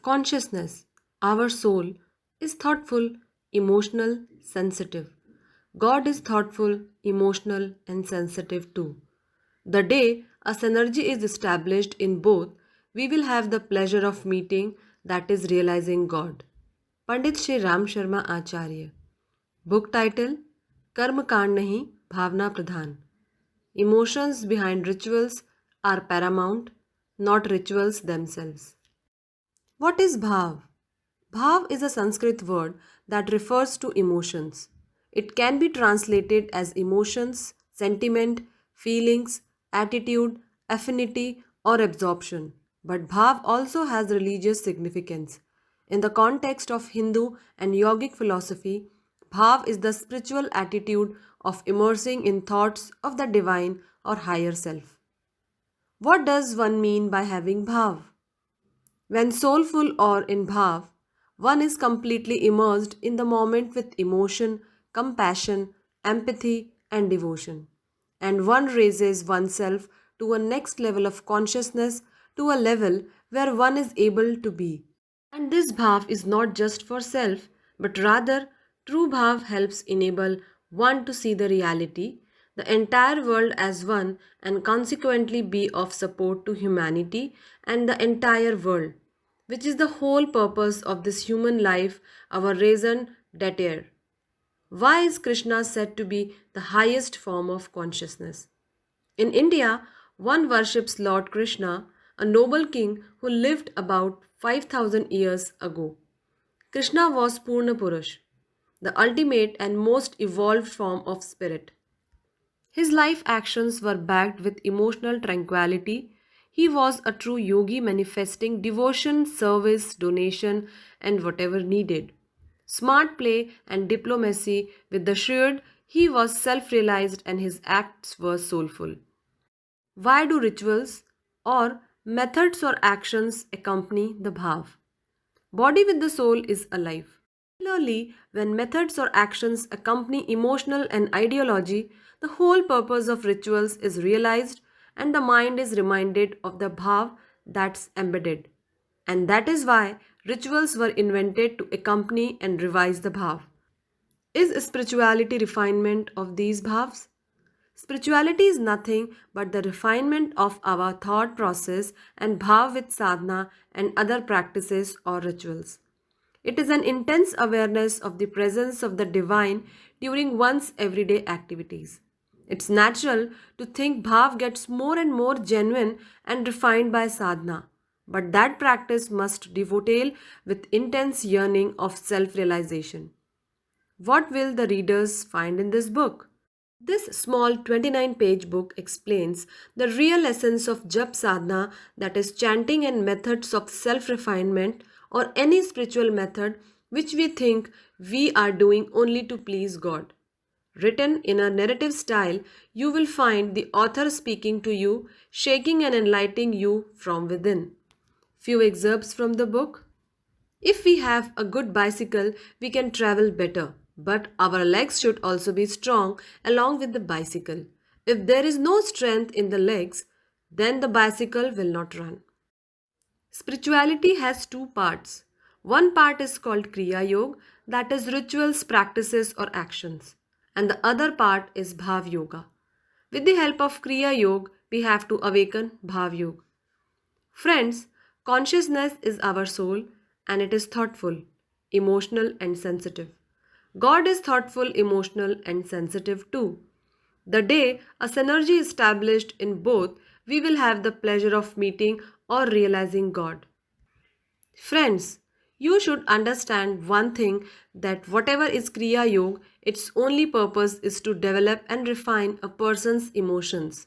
Consciousness, our soul, is thoughtful, emotional, sensitive. God is thoughtful, emotional, and sensitive too. The day a synergy is established in both, we will have the pleasure of meeting, that is, realizing God. Pandit Shri Ram Sharma Acharya. Book title कर्म कांड नहीं भावना प्रधान. Emotions behind rituals are paramount, not rituals themselves. What is bhav? Bhav is a Sanskrit word that refers to emotions. It can be translated as emotions, sentiment, feelings, attitude, affinity, or absorption. But bhav also has religious significance. In the context of Hindu and yogic philosophy, bhav is the spiritual attitude of immersing in thoughts of the divine or higher self. What does one mean by having bhav? When soulful or in bhav, one is completely immersed in the moment with emotion, compassion, empathy, and devotion. And one raises oneself to a next level of consciousness, to a level where one is able to be. And this bhav is not just for self, but rather, true bhav helps enable one to see the reality, the entire world as one, and consequently be of support to humanity and the entire world, which is the whole purpose of this human life, our raison d'etre. Why is Krishna said to be the highest form of consciousness? In India, one worships Lord Krishna, a noble king who lived about 5000 years ago. Krishna was Purna Purush, the ultimate and most evolved form of spirit. His life actions were backed with emotional tranquility. He was a true yogi manifesting devotion, service, donation, and whatever needed. Smart play and diplomacy with the shrewd, he was self realized and his acts were soulful. Why do rituals or methods or actions accompany the bhav? Body with the soul is alive. Similarly, when methods or actions accompany emotional and ideology, the whole purpose of rituals is realized and the mind is reminded of the bhav that's embedded. And that is why rituals were invented to accompany and revise the bhav. Is spirituality refinement of these bhavs? Spirituality is nothing but the refinement of our thought process and bhav with sadhana and other practices or rituals. It is an intense awareness of the presence of the divine during one's everyday activities. It's natural to think bhav gets more and more genuine and refined by sadhana, but that practice must dovetail with intense yearning of self realization. What will the readers find in this book? This small 29-page book explains the real essence of jap sadhana, that is chanting and methods of self-refinement or any spiritual method which we think we are doing only to please God. Written in a narrative style, you will find the author speaking to you, shaking and enlightening you from within. Few excerpts from the book. If we have a good bicycle, we can travel better, but our legs should also be strong along with the bicycle. If there is no strength in the legs, then the bicycle will not run. Spirituality has two parts. One part is called Kriya Yoga, that is rituals, practices, or actions, and the other part is Bhav Yoga. With the help of Kriya Yoga, we have to awaken Bhav Yoga. Friends, consciousness is our soul and it is thoughtful, emotional, and sensitive. God is thoughtful, emotional, and sensitive too. The day a synergy is established in both, we will have the pleasure of meeting or realizing God. Friends, you should understand one thing, that whatever is Kriya Yoga, its only purpose is to develop and refine a person's emotions.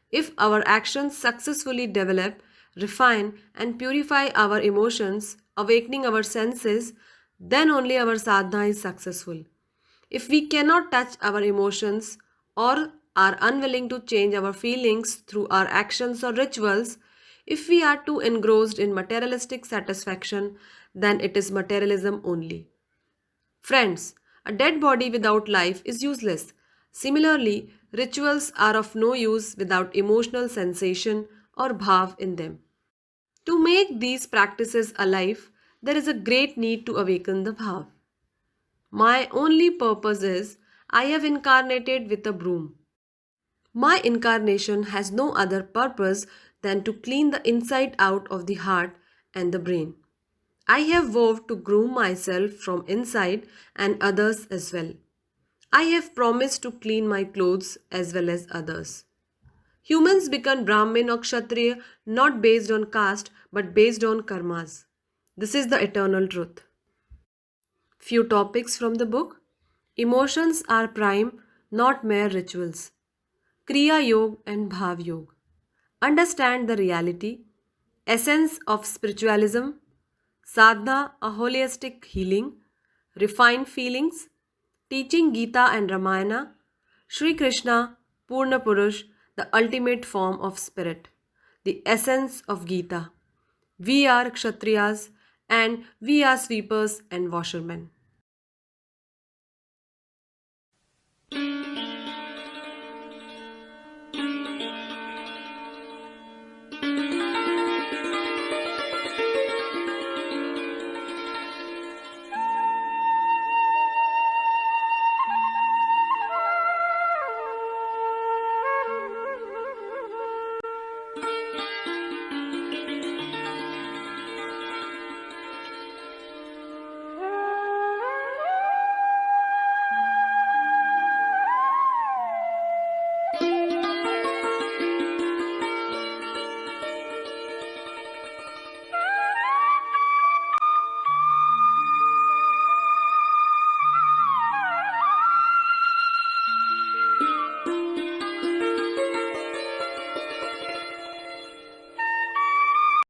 If our actions successfully develop, refine, and purify our emotions, awakening our senses, then only our sadhana is successful. If we cannot touch our emotions or are unwilling to change our feelings through our actions or rituals, if we are too engrossed in materialistic satisfaction, then it is materialism only. Friends, a dead body without life is useless. Similarly, rituals are of no use without emotional sensation or bhav in them. To make these practices alive, there is a great need to awaken the bhav. My only purpose is I have incarnated with a broom. My incarnation has no other purpose than to clean the inside out of the heart and the brain. I have vowed to groom myself from inside and others as well. I have promised to clean my clothes as well as others. Humans become Brahmin or Kshatriya not based on caste but based on karmas. This is the eternal truth. Few topics from the book. Emotions are prime, not mere rituals. Kriya Yoga and Bhav Yoga. Understand the reality, essence of spiritualism, sadhana, a holistic healing, refined feelings, teaching Gita and Ramayana, Sri Krishna, Purna Purush, the ultimate form of spirit, the essence of Gita. We are Kshatriyas and we are sweepers and washermen.